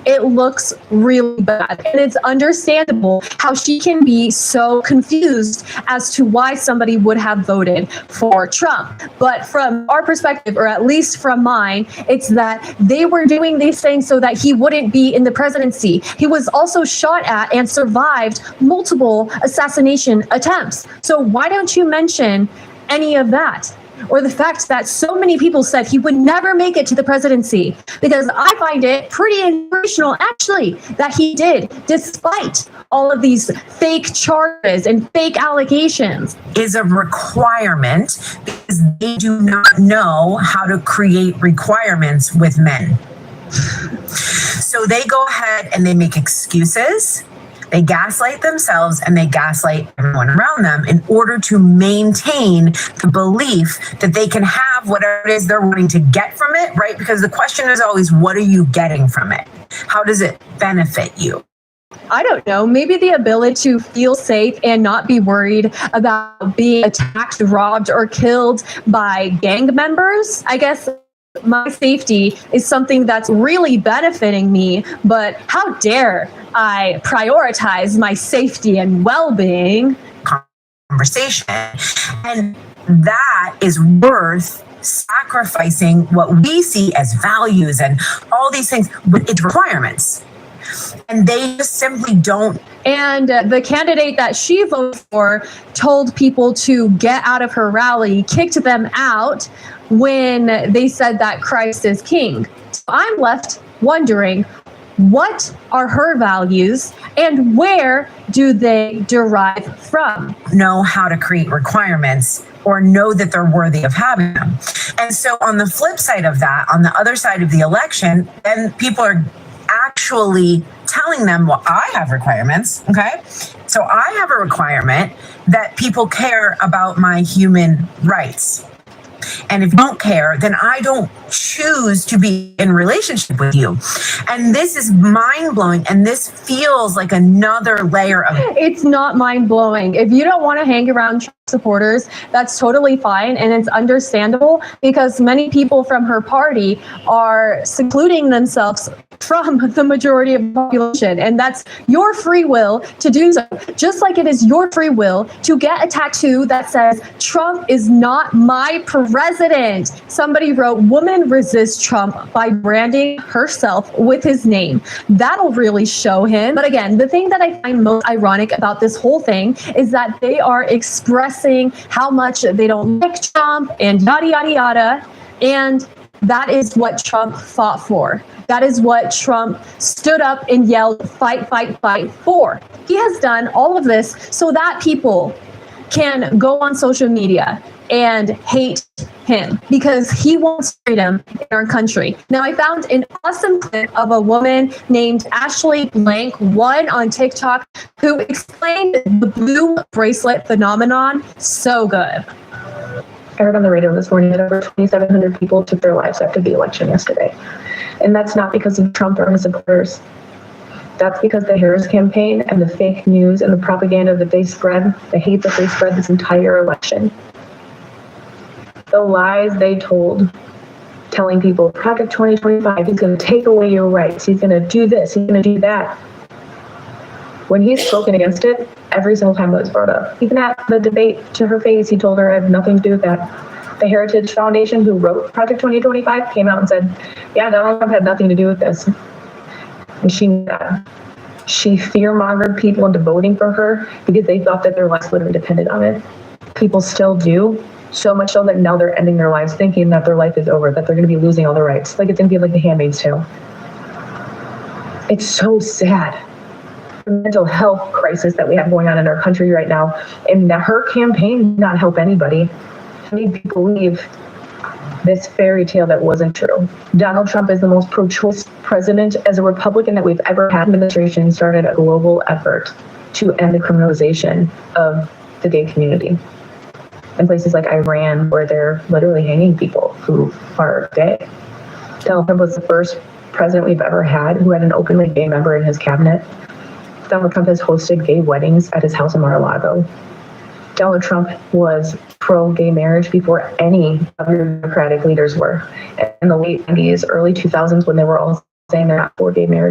it looks really bad. And it's understandable how she can be so confused as to why somebody would have voted for Trump. But from our perspective, or at least from mine, it's that they were doing these things so that he wouldn't be in the presidency. He was also shot at and survived multiple assassination attempts. So why don't you mention any of that? Or the fact that so many people said he would never make it to the presidency, because I find it pretty inspirational, actually, that he did, despite all of these fake charges and fake allegations. Is a requirement because they do not know how to create requirements with men. So they go ahead and they make excuses. They gaslight themselves and they gaslight everyone around them in order to maintain the belief that they can have whatever it is they're wanting to get from it, right? Because the question is always, what are you getting from it? How does it benefit you? I don't know, maybe the ability to feel safe and not be worried about being attacked, robbed, or killed by gang members. I guess my safety is something that's really benefiting me, but how dare I prioritize my safety and well-being? Conversation. And that is worth sacrificing what we see as values and all these things with its requirements. And they just simply don't. And the candidate that she voted for told people to get out of her rally, kicked them out when they said that Christ is king. So I'm left wondering, what are her values and where do they derive from? Know how to create requirements or know that they're worthy of having them. And so on the flip side of that, on the other side of the election, then people are actually telling them, well, I have requirements, okay? So I have a requirement that people care about my human rights. And if you don't care, then I don't choose to be in relationship with you. And this is mind-blowing, and this feels like another layer of... It's not mind-blowing. If you don't want to hang around Trump supporters, that's totally fine, and it's understandable because many people from her party are secluding themselves from the majority of the population, and that's your free will to do so. Just like it is your free will to get a tattoo that says, Trump is not my president. Somebody wrote, woman resists Trump by branding herself with his name. That'll really show him. But again, the thing that I find most ironic about this whole thing is that they are expressing how much they don't like Trump and yada, yada, yada. And that is what Trump fought for. That is what Trump stood up and yelled, fight, fight, fight for. He has done all of this so that people can go on social media and hate him because he wants freedom in our country. Now, I found an awesome clip of a woman named Ashley Blank, one on TikTok, who explained the blue bracelet phenomenon so good. I heard on the radio this morning that over 2,700 people took their lives after the election yesterday. And that's not because of Trump or his supporters. That's because the Harris campaign and the fake news and the propaganda that they spread, the hate that they spread this entire election. The lies they told, telling people, Project 2025, he's going to take away your rights. He's going to do this. He's going to do that. When he's spoken against it, every single time it was brought up. Even at the debate to her face, he told her, I have nothing to do with that. The Heritage Foundation, who wrote Project 2025, came out and said, yeah, Donald Trump had nothing to do with this. And she knew that. She fear-mongered people into voting for her because they thought that their lives literally depended on it. People still do. So much so that now they're ending their lives thinking that their life is over, that they're going to be losing all their rights. Like it's going to be like The Handmaid's Tale. It's so sad. The mental health crisis that we have going on in our country right now, and that her campaign did not help anybody. Made people believe this fairy tale that wasn't true. Donald Trump is the most pro-choice president as a Republican that we've ever had. Administration started a global effort to end the criminalization of the gay community. In places like Iran, where they're literally hanging people who are gay. Donald Trump was the first president we've ever had who had an openly gay member in his cabinet. Donald Trump has hosted gay weddings at his house in Mar-a-Lago. Donald Trump was pro-gay marriage before any of your Democratic leaders were. In the late 90s, early 2000s, when they were all saying they're not for gay marriage,